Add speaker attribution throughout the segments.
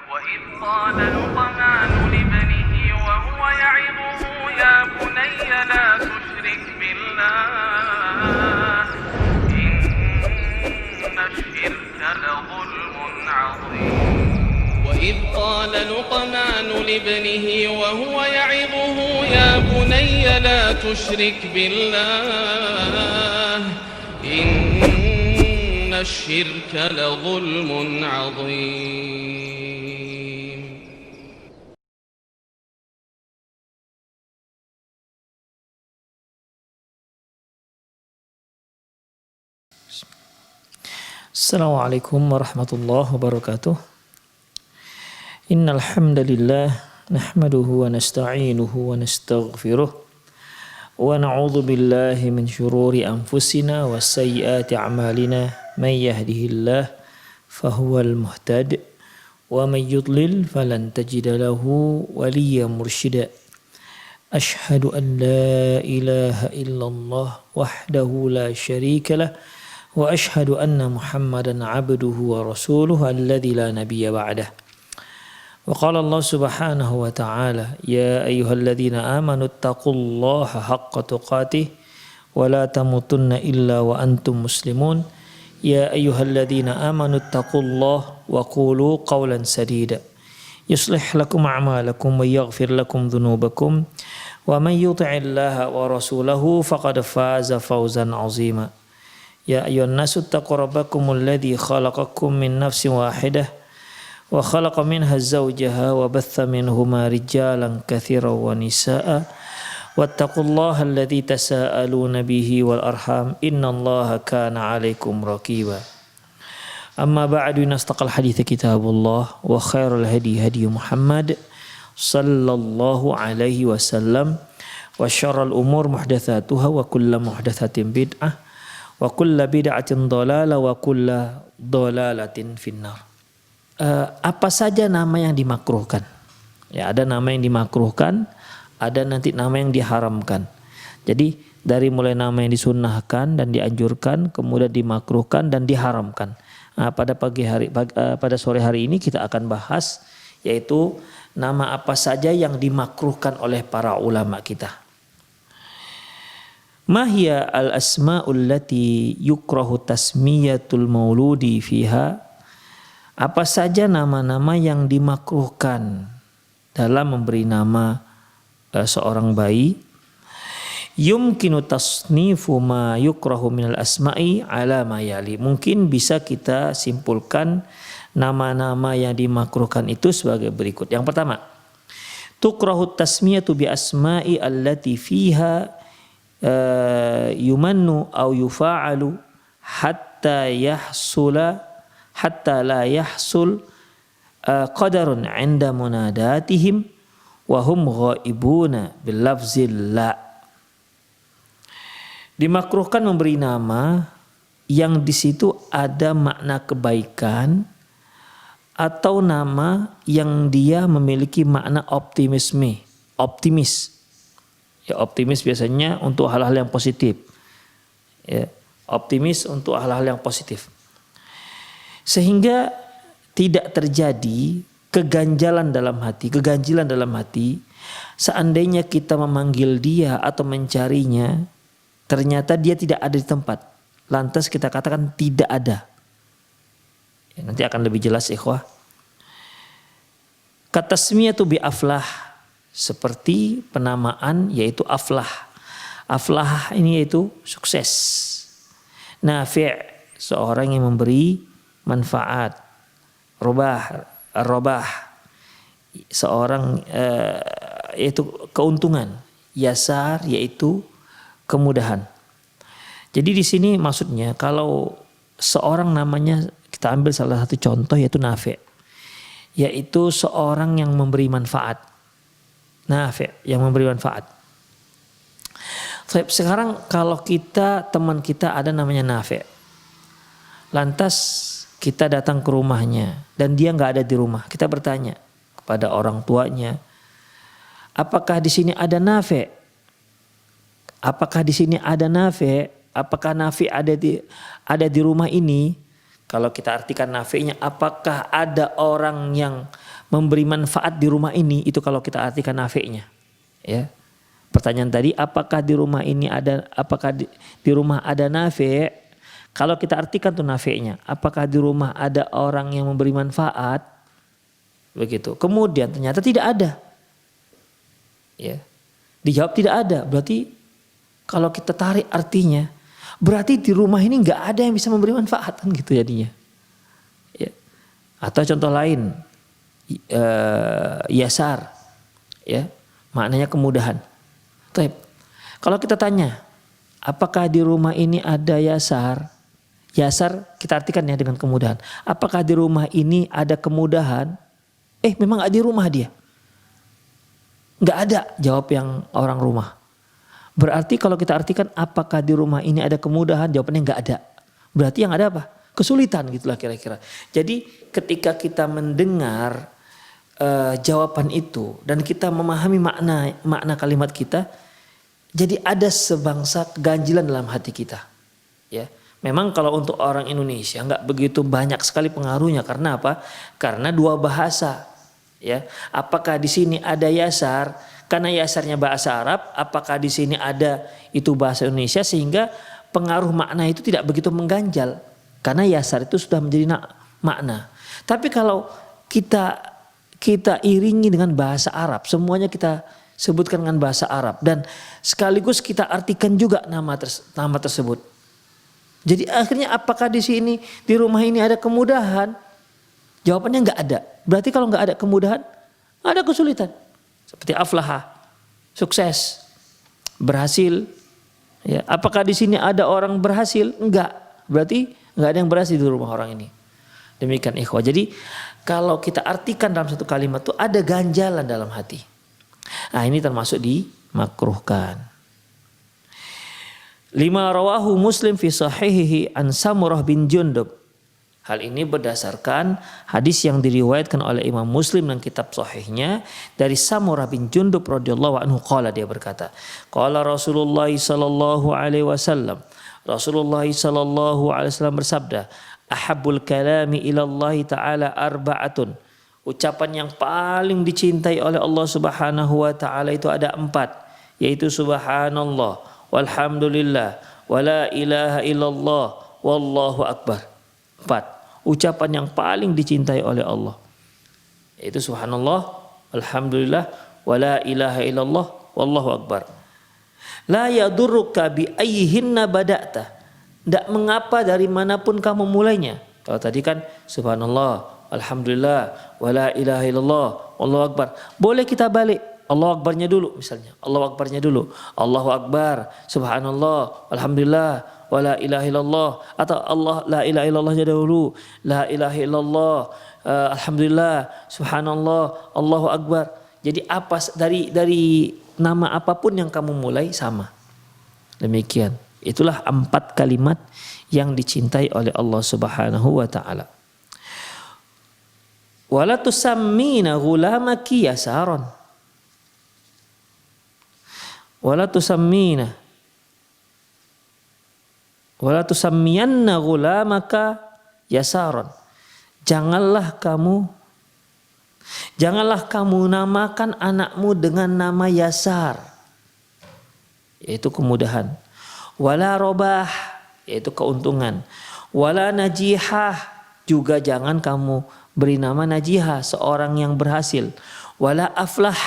Speaker 1: وإذ قال لقمان لابنه وهو يعظه يا بني لا تشرك بالله إن الشرك لظلم عظيم وإذ قال لقمان لابنه وهو يعظه يا بني لا تشرك بالله إن الشرك لظلم عظيم.
Speaker 2: Assalamualaikum warahmatullahi wabarakatuh. Innal hamdalillah nahmaduhu wa nasta'inuhu wa nastaghfiruh wa na'udzu billahi min shururi anfusina wa sayyiati a'malina may yahdihillahu fahuwal muhtad wa may yudlil falan tajida lahu waliyyan mursyida. Ashhadu an la ilaha illallah wahdahu la syarika lah wa ashhadu anna Muhammadan abduhu wa rasuluhu alladzi la nabiyya ba'dah. Wa qala Allah subhanahu wa ta'ala ya ayyuhalladzina amanu taqullaha haqqa tuqatih wa la tamutunna illa wa antum muslimun ya ayyuhalladzina amanu taqullaha wa qulu qawlan sadida yuslih lakum a'malakum wa yaghfir lakum dhunubakum wa man yuti'illaha wa rasulahu faqad faza fawzan 'azima. Ya ayyuhan nasu taqu rabbakumul ladzi khalaqakum min nafsin wahidah wa khalaqa minha zawjaha wa batha minhuma rijalan katsiran wa nisaa wattaqullaha alladzi tasaaluna bihi wal arham innallaha kana 'alaikum raqiba. Amma ba'du, nastaqal hadits kitabullah wa khairul hadi hadi Muhammad sallallahu alaihi wasallam wa syarrul umur muhdatsatuha wa kullu muhdatsatin bid'ah wa kullu bid'atin dhalalah wa kullu dhalalatin finnar. Apa saja nama yang dimakruhkan? Ya, ada nama yang dimakruhkan, ada nanti nama yang diharamkan. Jadi dari mulai nama yang disunnahkan dan dianjurkan, kemudian dimakruhkan dan diharamkan. Nah, pada sore hari ini kita akan bahas yaitu nama apa saja yang dimakruhkan oleh para ulama kita. Mahya al-asma'ul lati yukrahu tasmiyatul mauludi fiha. Apa saja nama-nama yang dimakruhkan dalam memberi nama seorang bayi? Yumkinu tasnifu ma yukrahu minal asma'i ala ma yali. Mungkin bisa kita simpulkan nama-nama yang dimakruhkan itu sebagai berikut. Yang pertama, tukrahu tasmiyatu bi asma'i allati fiha yumannu au yufa'alu hatta la yahsul qadarun 'inda munadatihim wa hum ghaibuna bil lafzil la. Dimakruhkan memberi nama yang di situ ada makna kebaikan atau nama yang dia memiliki makna optimis. Ya, optimis biasanya untuk hal-hal yang positif. Ya, optimis untuk hal-hal yang positif. Sehingga tidak terjadi keganjilan dalam hati seandainya kita memanggil dia atau mencarinya ternyata dia tidak ada di tempat, lantas kita katakan tidak ada. Ya, nanti akan lebih jelas ikhwah. Katasmiyatu bi aflah, seperti penamaan yaitu aflah. Aflah ini yaitu sukses. Nafi', seorang yang memberi manfaat. Robah, seorang yaitu keuntungan. Yasar yaitu kemudahan. Jadi di sini maksudnya kalau seorang namanya, kita ambil salah satu contoh yaitu Nafi', yaitu seorang yang memberi manfaat. Nafi', yang memberi manfaat. Sekarang kalau teman kita ada namanya Nafi', lantas kita datang ke rumahnya dan dia nggak ada di rumah. Kita bertanya kepada orang tuanya, apakah di sini ada Nafi'? Apakah di sini ada Nafi'? Apakah Nafi' ada di rumah ini? Kalau kita artikan Nafi'nya, apakah ada orang yang memberi manfaat di rumah ini, itu kalau kita artikan nafi'nya. Ya. Pertanyaan tadi, apakah di rumah ini ada, apakah di rumah ada nafi'? Kalau kita artikan tuh nafi'nya, apakah di rumah ada orang yang memberi manfaat? Begitu. Kemudian ternyata tidak ada. Ya. Dijawab tidak ada. Berarti kalau kita tarik artinya, berarti di rumah ini nggak ada yang bisa memberi manfaat kan gitu jadinya. Ya. Atau contoh lain, yasar, ya, maknanya kemudahan. Taib. Kalau kita tanya, apakah di rumah ini ada yasar? Yasar kita artikan ya dengan kemudahan. Apakah di rumah ini ada kemudahan? Memang nggak di rumah dia. Nggak ada, jawab yang orang rumah. Berarti kalau kita artikan apakah di rumah ini ada kemudahan, jawabannya nggak ada. Berarti yang ada apa? Kesulitan gitulah kira-kira. Jadi ketika kita mendengar jawaban itu dan kita memahami makna kalimat kita, jadi ada sebangsa ganjilan dalam hati kita. Ya, memang kalau untuk orang Indonesia nggak begitu banyak sekali pengaruhnya. Karena apa? Karena dua bahasa. Ya, apakah di sini ada yasar? Karena yasarnya bahasa Arab, apakah di sini ada itu bahasa Indonesia, sehingga pengaruh makna itu tidak begitu mengganjal. Karena yasar itu sudah menjadi makna. Tapi kalau kita iringi dengan bahasa Arab, semuanya kita sebutkan dengan bahasa Arab dan sekaligus kita artikan juga nama tersebut. Jadi akhirnya apakah di sini di rumah ini ada kemudahan? Jawabannya nggak ada. Berarti kalau nggak ada kemudahan, ada kesulitan. Seperti aflaha, sukses, berhasil. Ya, apakah di sini ada orang berhasil? Enggak. Berarti enggak ada yang berhasil di rumah orang ini. Demikian ikhwah. Jadi kalau kita artikan dalam satu kalimat itu ada ganjalan dalam hati. Nah, ini termasuk dimakruhkan. 5 rawahu Muslim fi sahihihi an Samurah bin Jundub. Hal ini berdasarkan hadis yang diriwayatkan oleh Imam Muslim dan kitab sahihnya dari Samurah bin Jundub radhiyallahu anhu, qala, dia berkata, qala Rasulullah sallallahu alaihi wasallam, Rasulullah sallallahu alaihi wasallam bersabda, ahabbul kalami ila Allah taala arba'atun. Ucapan yang paling dicintai oleh Allah Subhanahu wa taala itu ada 4, yaitu subhanallah, walhamdulillah, wala ilaha illallah, wallahu akbar. 4 ucapan yang paling dicintai oleh Allah, yaitu subhanallah, alhamdulillah, wala ilaha illallah, wallahu akbar. La yadurruka bi ayyihinna bada'ta. Tidak mengapa dari manapun kamu mulainya. Kalau tadi kan subhanallah, alhamdulillah, wala ilaha illallah, wallahu akbar. Boleh kita balik, Allahu akbarnya dulu misalnya. Allahu akbarnya dulu. Allahu akbar, subhanallah, alhamdulillah, wala ilaha illallah, atau Allah la ilaha illallahnya dahulu, la ilaha illallah, alhamdulillah, subhanallah, Allahu akbar. Jadi apa dari nama apapun yang kamu mulai sama. Demikian. Itulah 4 kalimat yang dicintai oleh Allah Subhanahu wa taala. Wala tusammina ghulamaki yasaron. Wala tusammiyanna ghulamaka yasaron. Janganlah kamu namakan anakmu dengan nama Yasar, yaitu kemudahan. Wala robah, yaitu keuntungan. Wala najihah, juga jangan kamu beri nama najihah, seorang yang berhasil. Wala aflah,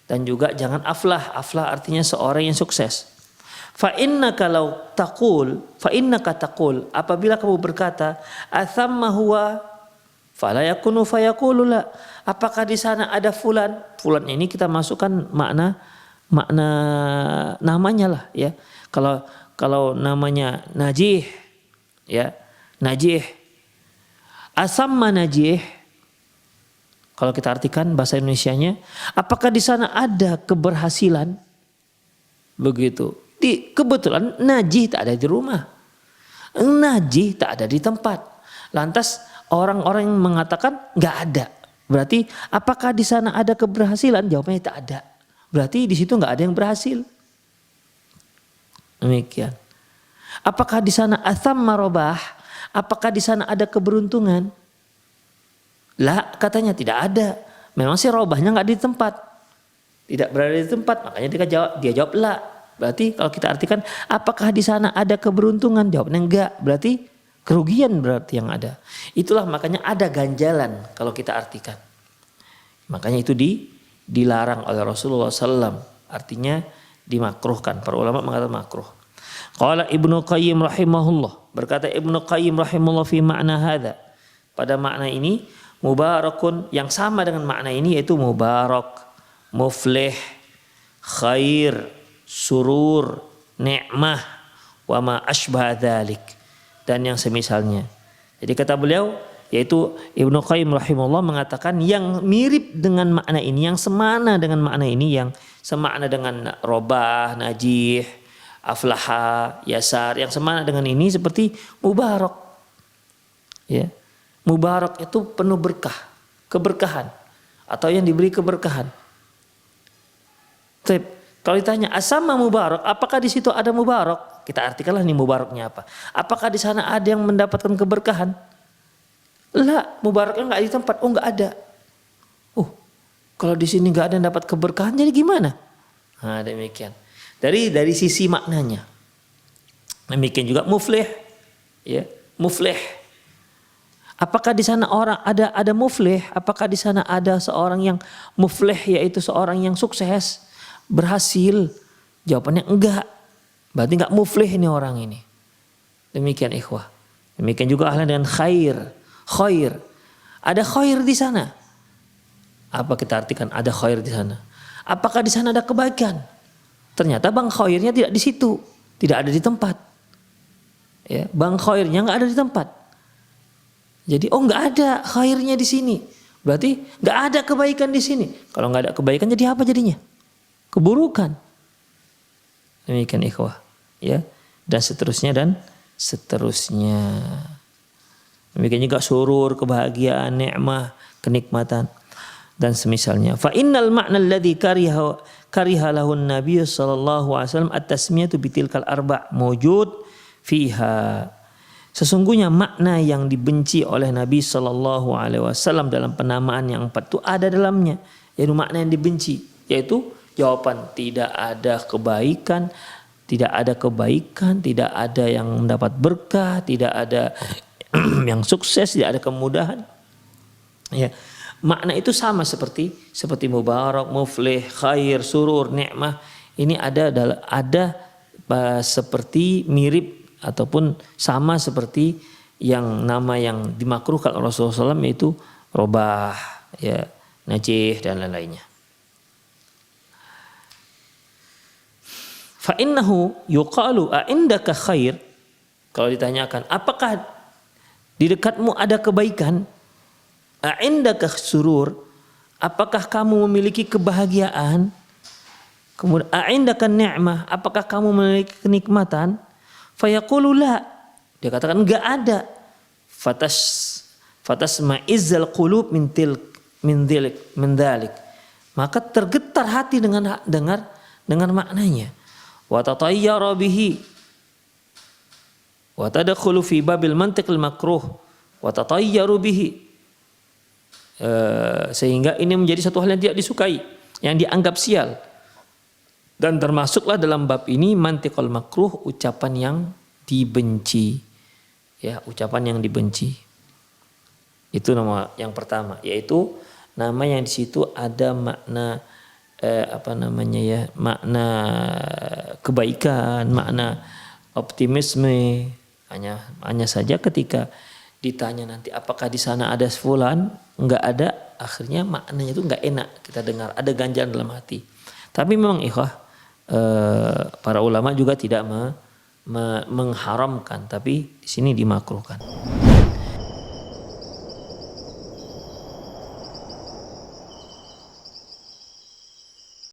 Speaker 2: dan juga jangan aflah. Aflah artinya seorang yang sukses. Fa innaka taqul, apabila kamu berkata athamma huwa fala yakunu fayaqulu la. Apakah di sana ada fulan? Fulan ini kita masukkan makna namanya lah ya. Kalau namanya Najih, ya, Najih. Asamma Najih. Kalau kita artikan bahasa Indonesianya, apakah di sana ada keberhasilan? Begitu. Kebetulan Najih tak ada di rumah. Najih tak ada di tempat. Lantas orang-orang yang mengatakan nggak ada. Berarti apakah di sana ada keberhasilan? Jawabannya tak ada. Berarti di situ nggak ada yang berhasil. Demikian. Apakah di sana atham marobah? Apakah di sana ada keberuntungan? Lah katanya tidak ada. Memang sih robahnya nggak di tempat. Tidak berada di tempat, makanya dia jawab la. Berarti kalau kita artikan apakah di sana ada keberuntungan? Jawabnya enggak. Berarti kerugian berarti yang ada. Itulah makanya ada ganjalan kalau kita artikan. Makanya itu dilarang oleh Rasulullah SAW. Artinya dimakruhkan. Para ulama mengatakan makruh. Qala Ibnu Qayyim rahimahullah. Berkata Ibnu Qayyim rahimahullah fi makna hadza. Pada makna ini mubarakun yang sama dengan makna ini yaitu mubarak, muflih, khair, surur, ni'mah, wa ma asbah dzalik dan yang semisalnya. Jadi kata beliau yaitu Ibnu Qayyim rahimahullah mengatakan yang mirip dengan makna ini, yang semana dengan makna ini, yang semakna dengan robah, najih, aflaha, yasar, yang semana dengan ini seperti mubarak. Ya. Mubarak itu penuh berkah, keberkahan atau yang diberi keberkahan. Kalau ditanya asama mubarak, apakah di situ ada mubarak? Kita artikanlah nih mubaraknya apa. Apakah di sana ada yang mendapatkan keberkahan? Lah, mubaraknya nggak di tempat. Oh, nggak ada. Kalau di sini nggak ada yang dapat keberkahan, jadi gimana? Nah, demikian. Dari sisi maknanya. Demikian juga muflih, ya, muflih. Apakah di sana orang ada muflih? Apakah di sana ada seorang yang muflih, yaitu seorang yang sukses, berhasil? Jawabannya enggak. Berarti enggak muflih ini orang ini. Demikian ikhwah. Demikian juga ahlan dengan khair. Khair. Ada khair di sana. Apa kita artikan ada khair di sana? Apakah di sana ada kebaikan? Ternyata bang khairnya tidak di situ, tidak ada di tempat. Ya, bang khairnya enggak ada di tempat. Jadi enggak ada khairnya di sini. Berarti enggak ada kebaikan di sini. Kalau enggak ada kebaikan jadi apa jadinya? Keburukan. Demikian ikhwah, ya. Dan seterusnya. Demikian juga surur, kebahagiaan, nikmah, kenikmatan dan semisalnya. Fa innal ma'na alladhi kariha lahu an-nabiy sallallahu alaihi wasallam at-tasmiyatu bitilkal arba' mawjud fiha. Sesungguhnya makna yang dibenci oleh Nabi sallallahu alaihi wasallam dalam penamaan yang 4 itu ada dalamnya. Yaitu makna yang dibenci, yaitu jawaban tidak ada kebaikan, tidak ada yang mendapat berkah, tidak ada yang sukses, tidak ada kemudahan. Ya, makna itu sama seperti mubarak, muflih, khair, surur, nikmah. Ini ada seperti mirip ataupun sama seperti yang nama yang dimakruhkan oleh Rasulullah SAW yaitu robah, ya, najih dan lain-lainnya. Fa innahu yuqalu a indaka khair. Kalau ditanyakan apakah di dekatmu ada kebaikan? A indaka surur, apakah kamu memiliki kebahagiaan? Kemudian a indaka ni'mah, apakah kamu memiliki kenikmatan? Fa yaqulu la, dia katakan enggak ada. Fatasma'izzal qulub min dhalik. Maka tergetar hati dengan maknanya. Wa tatayyara bihi wa tadkhulu fi babil mantiqil makruh wa tatayyaru bihi, sehingga ini menjadi satu hal yang tidak disukai, yang dianggap sial, dan termasuklah dalam bab ini mantiqul makruh, ucapan yang dibenci, ya, ucapan yang dibenci. Itu nama yang pertama, yaitu nama yang di situ ada makna makna kebaikan, makna optimisme. Hanya saja ketika ditanya nanti apakah di sana ada fulan, enggak ada, akhirnya maknanya itu enggak enak kita dengar, ada ganjalan dalam hati. Tapi memang ikhwah, para ulama juga tidak mengharamkan, tapi di sini dimakruhkan.